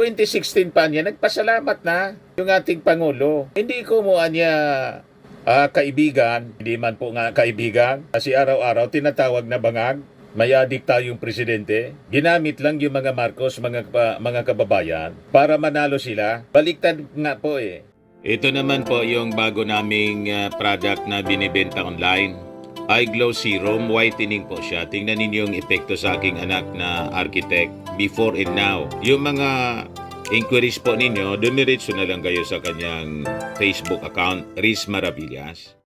2016 pa niya, nagpasalamat na yung ating Pangulo. Hindi ko mo niya kaibigan, hindi man po nga kaibigan, kasi araw-araw tinatawag na bangag. May adik tayong presidente. Ginamit lang yung mga Marcos, mga kababayan, para manalo sila. Baliktad nga po eh. Ito naman po yung bago naming product na binibenta online. iGlow Serum, whitening po siya. Tingnan ninyo yung epekto sa aking anak na architect before and now. Yung mga inquiries po ninyo, dumiretso na lang kayo sa kanyang Facebook account, Riz Maravillas.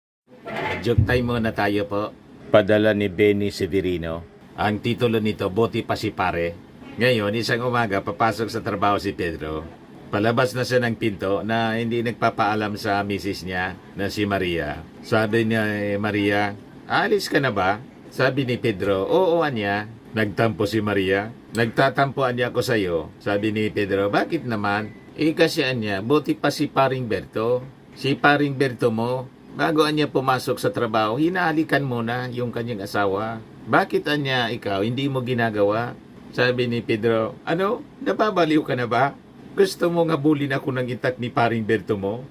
Joke time muna tayo po. Padala ni Benny Severino. Ang titulo nito, Buti pa si Pare. Ngayon, isang umaga, papasok sa trabaho si Pedro. Palabas na siya ng pinto na hindi nagpapaalam sa misis niya na si Maria. Sabi niya, Maria, alis ka na ba? Sabi ni Pedro, oo niya. Nagtampo si Maria. Nagtatampuan niya ako sa iyo. Sabi ni Pedro, bakit naman? Kasi niya, buti pa si Paring Berto. Si Paring Berto mo, bago niya pumasok sa trabaho, hinahalikan mo na yung kanyang asawa. Bakit niya ikaw, hindi mo ginagawa? Sabi ni Pedro, ano? Napabaliw ka na ba? Gusto mo nga bulin ako ng itak ni Paring Berto mo?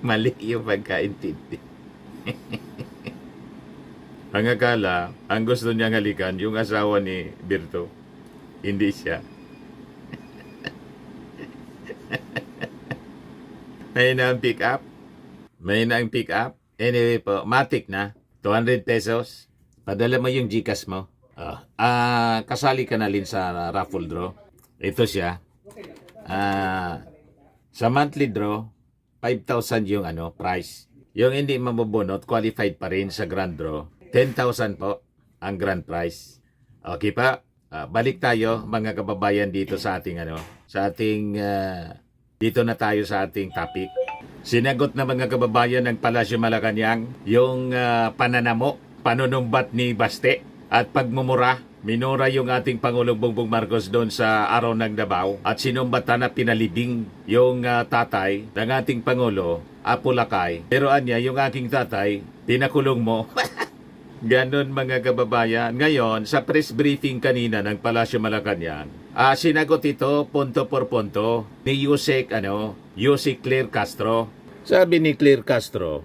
Mali yung pagkaintindi. Ang akala, ang gusto niyang halikan, yung asawa ni Berto. Hindi siya. May na ang pick up. May na ang pick up. Anyway po, matik na. 200 pesos. Padala mo yung GCash mo. Kasali ka na rin sa raffle draw. Ito siya. Sa monthly draw, 5,000 yung price. Yung hindi mabubunot, qualified pa rin sa grand draw. 10,000 po ang grand prize. Okay pa? Balik tayo mga kababayan dito sa ating dito na tayo sa ating topic. Sinagot na mga kababayan ng Palasyo Malacanang yung pananamo, panunumbat ni Baste at pagmumura. Minura yung ating Pangulong Bongbong Marcos doon sa araw ng Davao at sinumbatan na pinalibing yung tatay ng ating Pangulo, Apo Lakay. Pero anya, yung aking tatay, pinakulong mo. Ganon mga kababayan. Ngayon, sa press briefing kanina ng Palasyo Malacanang, sinagot ito punto por punto ni Yusek Claire Castro. Sabi ni Claire Castro,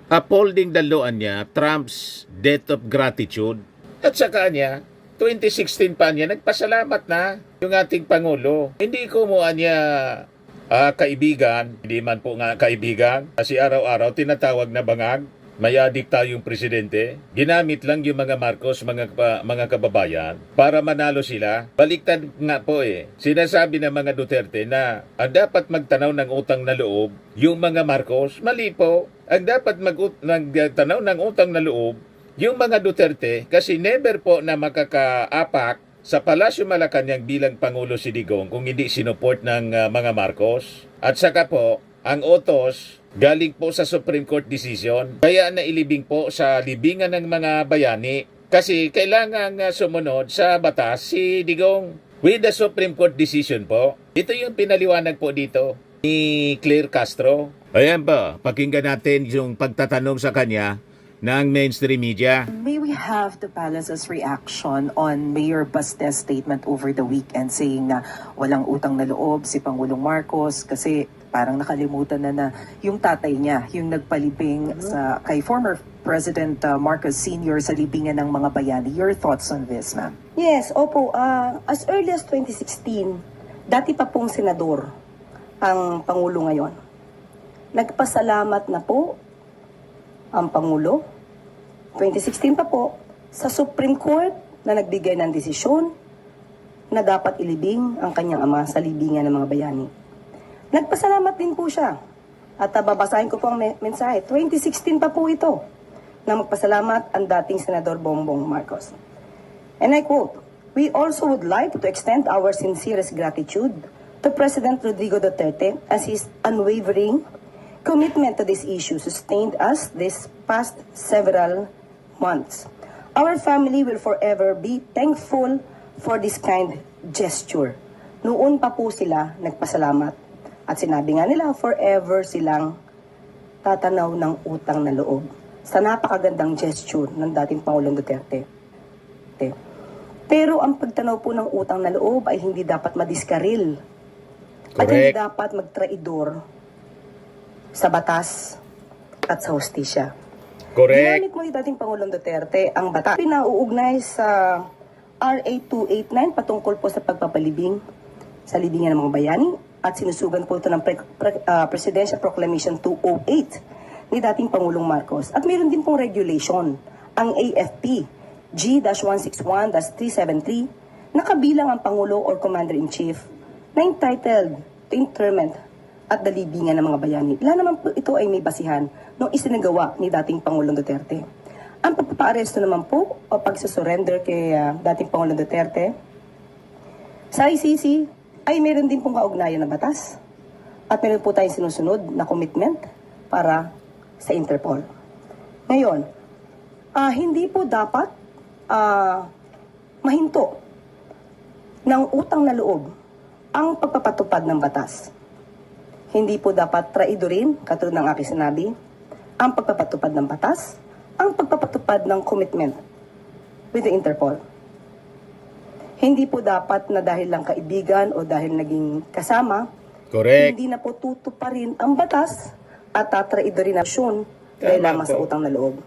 upholding the law niya, Trump's debt of gratitude. At saka niya, 2016 pa niya, nagpasalamat na yung ating Pangulo. Hindi ko mo niya kaibigan, hindi man po nga kaibigan, kasi araw-araw tinatawag na bangag. May adik tayong presidente. Ginamit lang yung mga Marcos, mga kababayan, para manalo sila. Baliktad nga po eh. Sinasabi ng mga Duterte na ang dapat magtanaw ng utang na loob, yung mga Marcos, mali po. Ang dapat magtanaw ng utang na loob, yung mga Duterte, kasi never po na makakaapak sa Palasyo Malacanang bilang Pangulo si Digong kung hindi sinuport ng mga Marcos. At saka po, ang utos galing po sa Supreme Court decision. Kaya nailibing po sa libingan ng mga bayani kasi kailangan sumunod sa batas si Digong with the Supreme Court decision po. Ito yung pinaliwanag po dito ni Claire Castro. Ayan ba, pakinggan natin yung pagtatanong sa kanya ng mainstream media. May we have the palace's reaction on Mayor Baste's statement over the weekend saying na walang utang na loob si Pangulong Marcos kasi parang nakalimutan na yung tatay niya, yung nagpalibing kay former President Marcos Sr. sa libingan ng mga bayani. Your thoughts on this, ma'am? Yes, opo. As early as 2016, dati pa pong senador ang Pangulo ngayon. Nagpasalamat na po ang Pangulo, 2016 pa po, sa Supreme Court na nagbigay ng desisyon na dapat ilibing ang kanyang ama sa libingan ng mga bayani. Nagpasalamat din po siya. At babasahin ko po ang mensahe. 2016 pa po ito na magpasalamat ang dating Senador Bongbong Marcos. And I quote, "We also would like to extend our sincerest gratitude to President Rodrigo Duterte as his unwavering commitment to this issue sustained us this past several months. Our family will forever be thankful for this kind gesture." Noon pa po sila nagpasalamat. At sinabi nga nila, forever silang tatanaw ng utang na loob sa napakagandang gesture ng dating Pangulong Duterte. Pero ang pagtanaw po ng utang na loob ay hindi dapat madiskaril. At hindi Correct. dapat magtraidor sa batas at sa hustisya. Correct. Ginamit mo ni dating Pangulong Duterte ang batas. Pinauugnay sa RA 289 patungkol po sa pagpapalibing sa libingan ng mga bayani at sinusugan po ito ng Presidential Proclamation 208 ni dating Pangulong Marcos. At mayroon din pong regulation, ang AFP G-161-373 na kabilang ang Pangulo or Commander-in-Chief na entitled to interment at the libingan ng mga bayani. Lahat naman po ito ay may basihan nung isinagawa ni dating Pangulong Duterte. Ang pagpapaaresto naman po o pagsusurrender kay dating Pangulong Duterte sa ICC ay meron din pong kaugnayan na batas at meron po tayong sinusunod na commitment para sa Interpol. Ngayon, hindi po dapat mahinto ng utang na loob ang pagpapatupad ng batas. Hindi po dapat traidorin, katulad ng aking sinabi, ang pagpapatupad ng batas, ang pagpapatupad ng commitment with the Interpol. Hindi po dapat na dahil lang kaibigan o dahil naging kasama, Correct. hindi na po tutuparin ang batas at tatraidorin ang aksyon dahil Tama lamang po. sa utang na loob.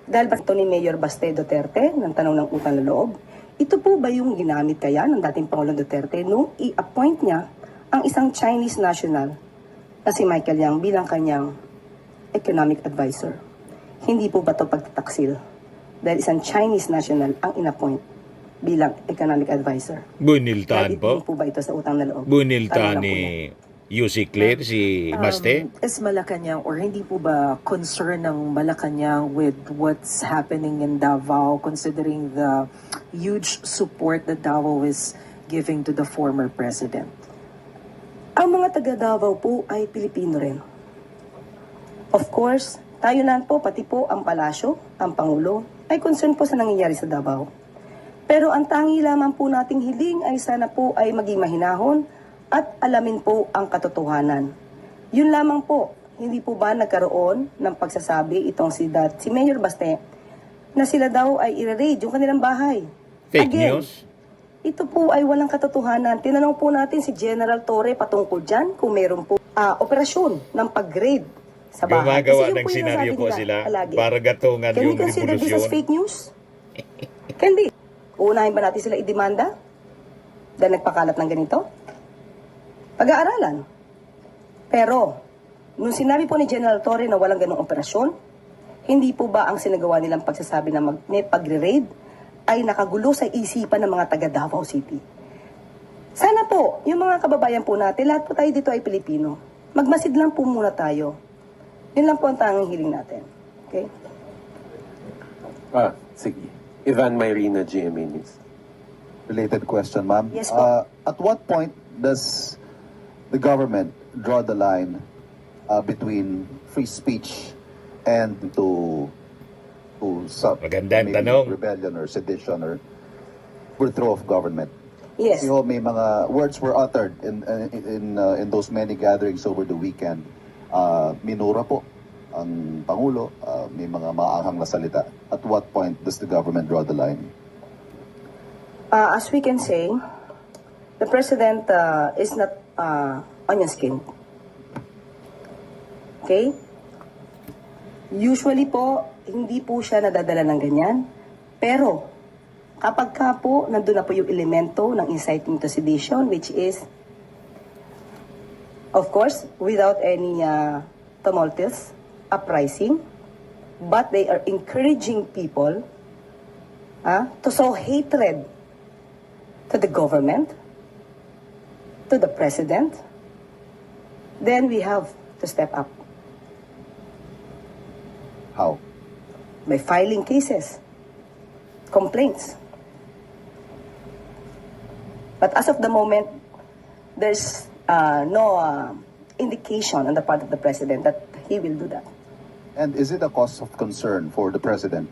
Dahil ba ito ni Mayor Baste Duterte ng tanong ng utang na loob, ito po ba yung ginamit kaya ng dating Pangulong Duterte nung i-appoint niya ang isang Chinese national na si Michael Yang bilang kanyang economic advisor? Hindi po ba ito pagtataksil? Dahil isang Chinese national ang in-appoint bilang economic advisor. Buniltaan Dahil po. po ba ito sa utang na loob? Buniltaan Tanong lang po ni yan. UC Claire si Baste. Is Malacanang or hindi po ba concern ng Malacanang with what's happening in Davao considering the huge support that Davao is giving to the former president? Ang mga taga Davao po ay Pilipino rin. Of course, tayo lang po, pati po ang palasyo, ang Pangulo, ay concern po sa nangyayari sa Davao. Pero ang tangi lamang po nating hiling ay sana po ay maging mahinahon at alamin po ang katotohanan. Yun lamang po, hindi po ba nagkaroon ng pagsasabi itong si Mayor Baste na sila daw ay i-raid yung kanilang bahay. Fake Again, news. ito po ay walang katotohanan. Tinanong po natin si General Torre patungkol dyan kung meron po operasyon ng pag-raid sa bahay. Gumagawa Kasi yun ng po yung senaryo nasabi po nila sila palagi. para gatungan Can we yung consider this as revolusyon. fake news? Hindi. Uunahin ba natin sila idemanda? Dahil nagpakalat ng ganito? Pag-aaralan. Pero, nung sinabi po ni General Torre na walang ganong operasyon, hindi po ba ang sinagawa nilang pagsasabi na may pagre-raid ay nakagulo sa isipan ng mga taga Davao City? Sana po, yung mga kababayan po natin, lahat po tayo dito ay Pilipino. Magmasid lang po muna tayo. Yun lang po ang tanging hiling natin. Okay? Sige. Ivan Mayrina, GMA News. Related question, ma'am. Yes, po. At what point does the government draw the line between free speech and to Magandang maybe tanong. rebellion or sedition or overthrow of government? Yes. Kasi ho, may mga words were uttered in those many gatherings over the weekend. Minura po ang Pangulo, may mga maanghang na salita. At what point does the government draw the line? As we can say, the President is not onion skin. Okay? Usually po, hindi po siya nadadala ng ganyan. Pero, kapag ka po, nandun na po yung elemento ng inciting to sedition, which is, of course, without any tumultuous uprising, but they are encouraging people to sow hatred to the government, to the president, then we have to step up How? by filing cases, complaints. But as of the moment, there's no indication on the part of the president that he will do that. And is it a cause of concern for the President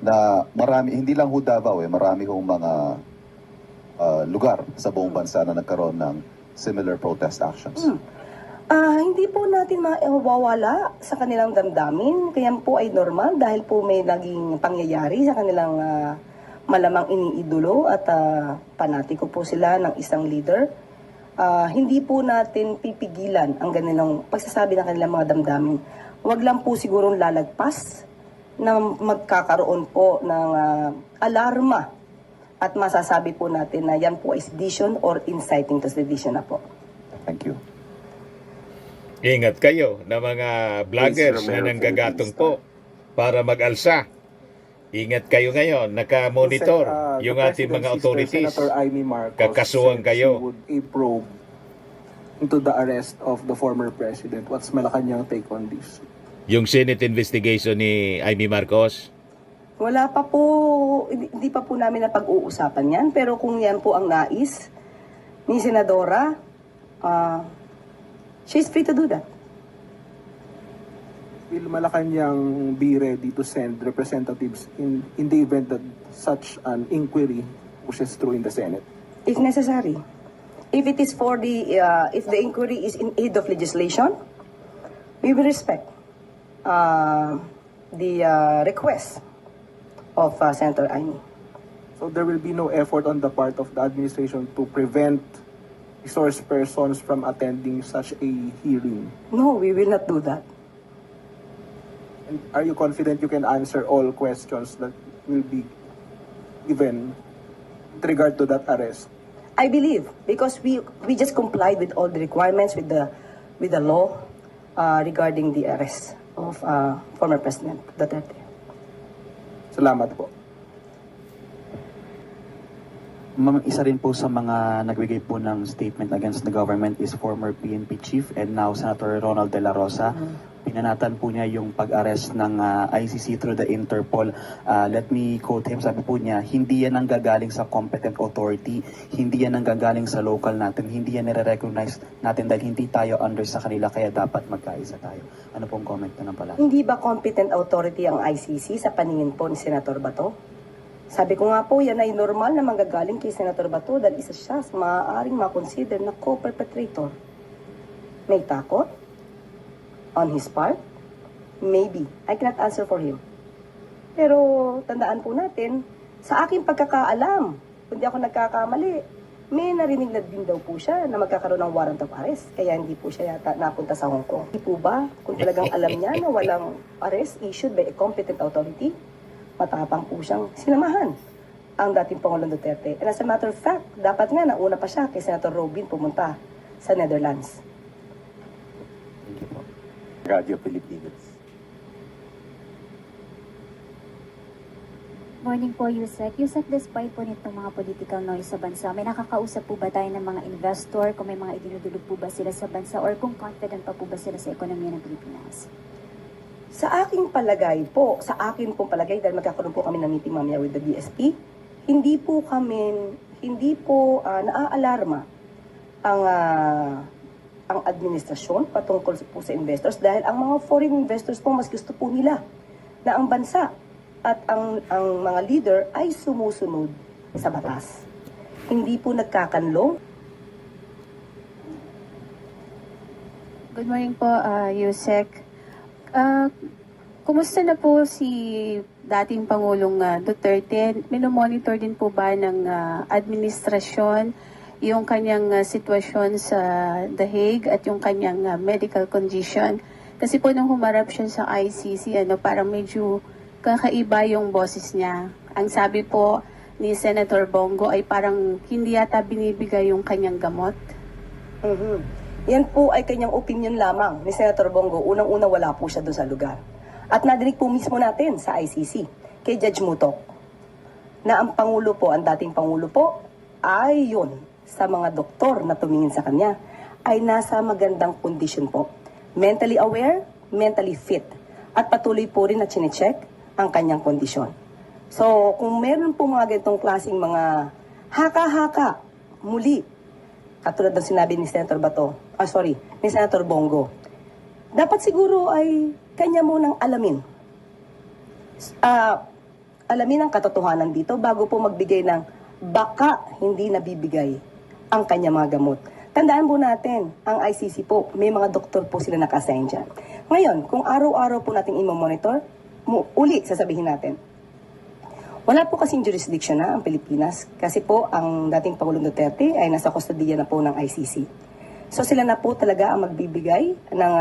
na marami, hindi lang ho Davao marami hong mga lugar sa buong bansa na nagkaroon ng similar protest actions? Hindi po natin mawawala sa kanilang damdamin. Kaya po ay normal dahil po may naging pangyayari sa kanilang malamang iniidolo at panatiko po sila ng isang leader. Hindi po natin pipigilan ang ganilang pagsasabi ng kanilang mga damdamin. Huwag lang po sigurong lalagpas na magkakaroon po ng alarma at masasabi po natin na yan po ay sedition or inciting to sedition na po. Thank you. Ingat kayo na mga vloggers Please, na Romero, nanggagatong Philippines, po para mag-alsa. Ingat kayo ngayon, naka-monitor yung ating mga authorities. Senator Amy Marcos Kakasuhan said kayo. she would a probe into the arrest of the former president. What's Malacanang take on this? Yung Senate investigation ni Amy Marcos. Wala pa po, hindi pa po namin na pag-uusapan yan. Pero kung yan po ang nais ni Senadora, she's free to do that. Will Malacanang be ready to send representatives in the event that such an inquiry pushes through in the Senate? If necessary. If it is for if the inquiry is in aid of legislation, we will respect the request of Senator Amy. So there will be no effort on the part of the administration to prevent resource persons from attending such a hearing. No, we will not do that. And are you confident you can answer all questions that will be given with regard to that arrest? I believe because we just complied with all the requirements with the law regarding the arrest of former President Duterte. Salamat po. Ma'am, isa rin po sa mga nagbigay po ng statement against the government is former PNP chief and now Senator Ronald De La Rosa. Pinanatan po niya yung pag-arrest ng ICC through the Interpol. Let me quote him, sabi po niya, hindi yan ang gagaling sa competent authority, hindi yan ang gagaling sa local natin, hindi yan nire-recognize natin dahil hindi tayo under sa kanila kaya dapat magkaisa tayo. Ano pong comment na lang pala? Hindi ba competent authority ang ICC sa paningin po ni Senator Bato? Sabi ko nga po, yan ay normal na manggagaling kay Senator Bato dahil isa siya sa maaaring makonsider na co-perpetrator. May takot? On his part? Maybe. I cannot answer for him. Pero tandaan po natin, sa aking pagkakaalam, kung di ako nagkakamali, may narinig na din daw po siya na magkakaroon ng warrant of arrest. Kaya hindi po siya yata napunta sa Hong Kong. Hindi po ba, kung talagang alam niya na walang arrest issued by a competent authority, matapang po siyang sinamahan ang dating Pangulong Duterte. And as a matter of fact, dapat nga nauna pa siya kay Senator Robin pumunta sa Netherlands. Thank you po. Radio Pilipinas. Morning po, Yusek. Yusek, despite po nitong mga political noise sa bansa, may nakakausap po ba tayo ng mga investor, kung may mga idinudulog po ba sila sa bansa, or kung confident pa po ba sila sa ekonomiya ng Pilipinas? Sa aking palagay po, sa akin pong palagay, dahil magkakaroon po kami ng meeting mamaya with the BSP, hindi po naaalarma ang administrasyon patungkol po sa investors dahil ang mga foreign investors po mas gusto po nila na ang bansa at ang mga leader ay sumusunod sa batas. Hindi po nagkakanlong. Good morning po, Yusek. Kumusta na po si dating Pangulong Duterte? Minomonitor din po ba ng administrasyon yung kanyang sitwasyon sa The Hague at yung kanyang medical condition? Kasi po nung humarap siya sa ICC, parang medyo kakaiba yung boses niya. Ang sabi po ni Senator Bongo ay parang hindi yata binibigay yung kanyang gamot. Yan po ay kanyang opinion lamang ni Senator Bongo. Unang-una wala po siya doon sa lugar. At nadinig po mismo natin sa ICC, kay Judge Mutok, na ang Pangulo po, ang dating Pangulo po, ay yun, sa mga doktor na tumingin sa kanya, ay nasa magandang kondisyon po. Mentally aware, mentally fit. At patuloy po rin na chinecheck ang kanyang kondisyon. So, kung meron po mga ganitong klaseng mga haka-haka, muli, katulad ng sinabi ni Senator Bato, ni Senator Bongo, dapat siguro ay kanya munang alamin. Alamin ang katotohanan dito bago po magbigay ng baka hindi nabibigay ang kanya mga gamot. Tandaan po natin, ang ICC po, may mga doktor po sila naka-assign dyan. Ngayon, kung araw-araw po natin i-monitor, uli sasabihin natin, Wala po kasing jurisdiction na ang Pilipinas kasi po ang dating Pangulong Duterte ay nasa kustodiya na po ng ICC. So sila na po talaga ang magbibigay ng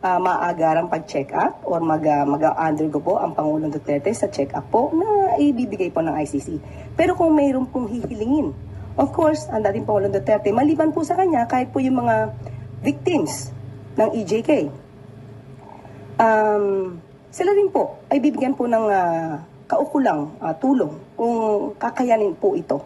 maagarang pag-check up or mag-undergo po ang Pangulong Duterte sa check up po na ibibigay po ng ICC. Pero kung mayroon pong hihilingin, of course, ang dating Pangulong Duterte, maliban po sa kanya, kahit po yung mga victims ng EJK, sila rin po ay bibigyan po ng kaukulang tulong kung kakayanin po ito.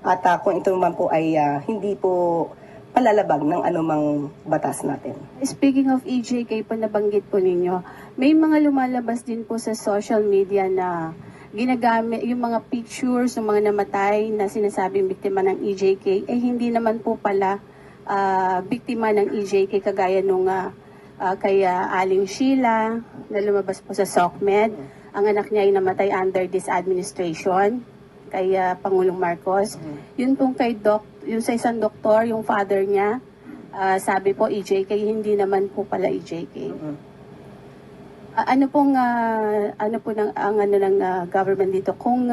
At kung ito naman po ay hindi po palalabag ng anumang batas natin. Speaking of EJK po, nabanggit po ninyo, may mga lumalabas din po sa social media na ginagamit yung mga pictures ng mga namatay na sinasabing biktima ng EJK, hindi naman po pala biktima ng EJK kagaya nung kay Aling Sheila na lumabas po sa SOCMED. Ang anak niya ay namatay under this administration kay Pangulong Marcos. Yun pong kay yung sa isang doktor, yung father niya, sabi po EJK, hindi naman po pala EJK. Ano po ng government dito kung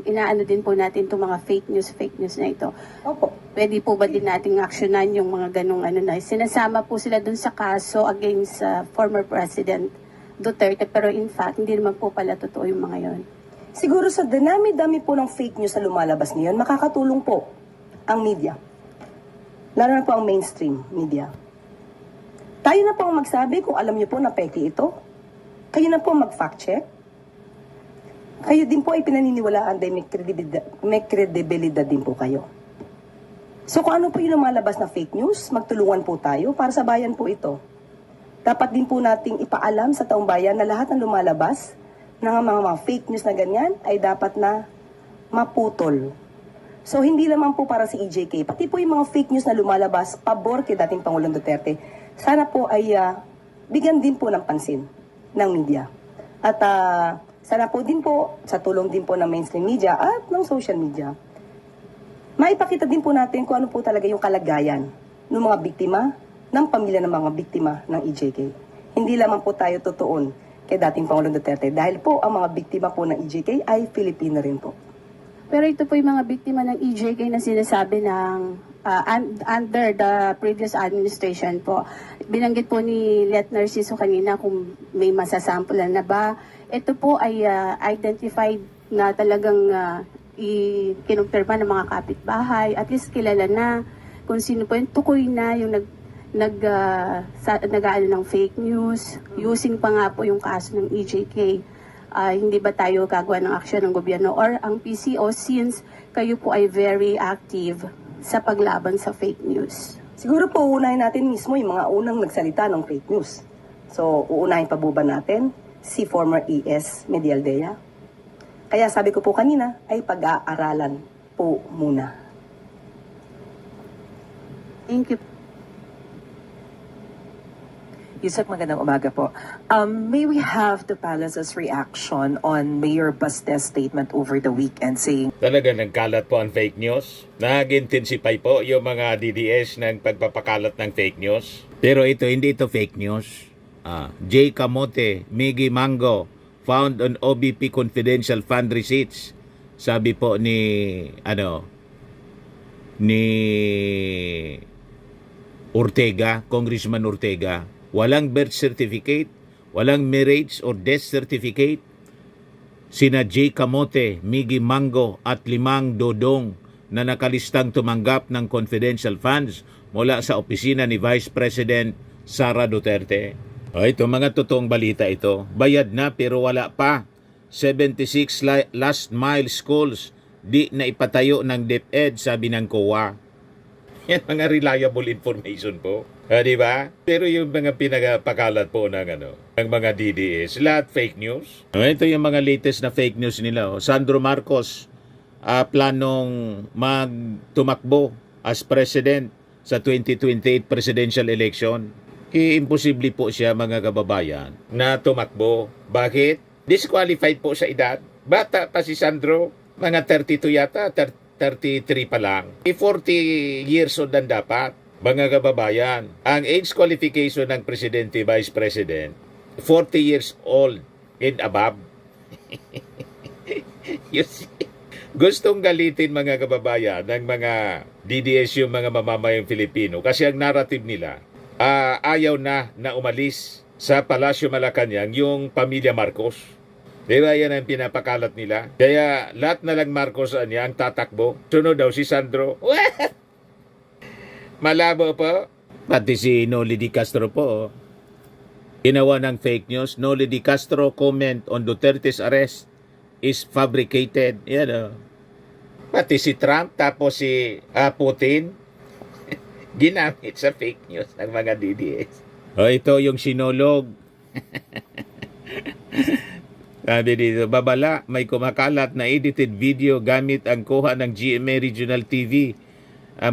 inaano din po natin itong mga fake news na ito? Opo. Pwede po ba din nating aksyonan yung mga ganong na sinasama po sila dun sa kaso against former President Duterte, pero in fact hindi naman po pala totoo yung mga yon. Siguro sa dami-dami po ng fake news na lumalabas ngayon, makakatulong po ang media. Lalo na po ang mainstream media. Tayo na po ang magsabi kung alam niyo po na peke ito. Kayo na po mag-fact check. Kayo din po ay pinaniniwalaan dahil may kredibilidad din po kayo. So kung ano po yung lumalabas na fake news, magtulungan po tayo para sa bayan po ito. Dapat din po nating ipaalam sa taong bayan na lahat ng lumalabas ng mga fake news na ganyan ay dapat na maputol. So hindi naman po para si EJK, pati po yung mga fake news na lumalabas pabor kay dating Pangulong Duterte, sana po ay bigyan din po ng pansin ng media. At sana po din po, sa tulong din po ng mainstream media at ng social media, maipakita din po natin kung ano po talaga yung kalagayan ng mga biktima, ng pamilya ng mga biktima ng EJK. Hindi lamang po tayo tutuon kay dating Pangulong Duterte dahil po ang mga biktima po ng EJK ay Filipino rin po. Pero ito po yung mga biktima ng EJK na sinasabi ng under the previous administration po. Binanggit po ni Let Narciso kanina kung may masasampulan na ba. Ito po ay identified na talagang kinumpirma ng mga kapitbahay. At least kilala na kung sino po yung tukoy na yung nag-aano ng fake news. Using pa nga po yung kaso ng EJK. Hindi ba tayo gagawa ng aksyon ng gobyerno or ang PCO since kayo po ay very active sa paglaban sa fake news? Siguro po uunahin natin mismo yung mga unang nagsalita ng fake news. So uunahin pa po ba natin si former ES Medialdea? Kaya sabi ko po kanina ay pag-aaralan po muna. Thank you. Yusek, magandang umaga po. May we have the palace's reaction on Mayor Baste's statement over the weekend saying Talaga nagkalat po ang fake news. Nag-intensify po yung mga DDS ng pagpapakalat ng fake news. Pero hindi ito fake news. J. Camote, Miggy Mango, found on OBP confidential fund receipts. Sabi po ni Ortega, Congressman Ortega, walang birth certificate, walang marriage or death certificate. Sina J. Camote, Miggy Mango at 5 dodong na nakalistang tumanggap ng confidential funds mula sa opisina ni Vice President Sara Duterte. Ito mga totoong balita ito. Bayad na pero wala pa. 76 last mile schools di na ipatayo ng DepEd, sabi ng COA. Yan mga reliable information po. Di ba? Pero yung mga pinagpakalat po ng mga DDS, lahat fake news. Ito yung mga latest na fake news nila. Sandro Marcos, planong magtumakbo as president sa 2028 presidential election. Imposible po siya, mga kababayan, na tumakbo. Bakit? Disqualified po sa edad. Bata pa si Sandro, mga 32 yata, 33 pa lang. 40 years old ang dapat. Mga kababayan, ang age qualification ng presidente, vice president, 40 years old and above. Gustong galitin mga kababayan ng mga DDS yung mga mamamayang Filipino kasi ang narrative nila, ayaw na umalis sa Palasyo Malacanang yung pamilya Marcos. Di ba yan ang pinapakalat nila? Kaya lahat na lang Marcos ang tatakbo. Sunod daw si Sandro. What? Malabo po. Pati si Noli Di Castro po. Ginawa ng fake news. Noli Di Castro comment on Duterte's arrest is fabricated. Yan o. Pati si Trump tapos si Putin ginamit sa fake news ng mga DDS. O ito yung sinolog. Sabi dito, babala, may kumakalat na edited video gamit ang kuha ng GMA Regional TV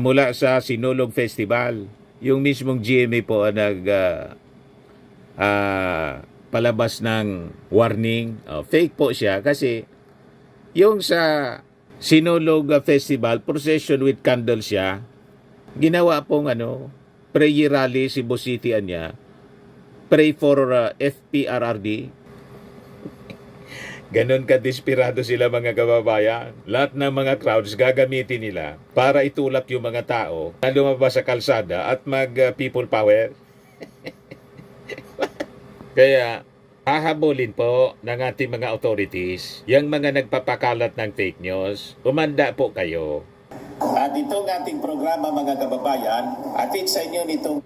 mula sa Sinulog Festival. Yung mismong GMA po ang palabas ng warning. Fake po siya kasi yung sa Sinulog Festival, procession with candles siya, ginawa pong prayer rally si Bositi niya, pray for FPRRD. Ganon ka-desperado sila mga kababayan. Lahat ng mga crowds gagamitin nila para itulak yung mga tao na lumabas sa kalsada at mag-people power. Kaya hahabulin po ng ating mga authorities yung mga nagpapakalat ng fake news. Umanda po kayo. At itong ating programa mga kababayan, atid sa inyo nitong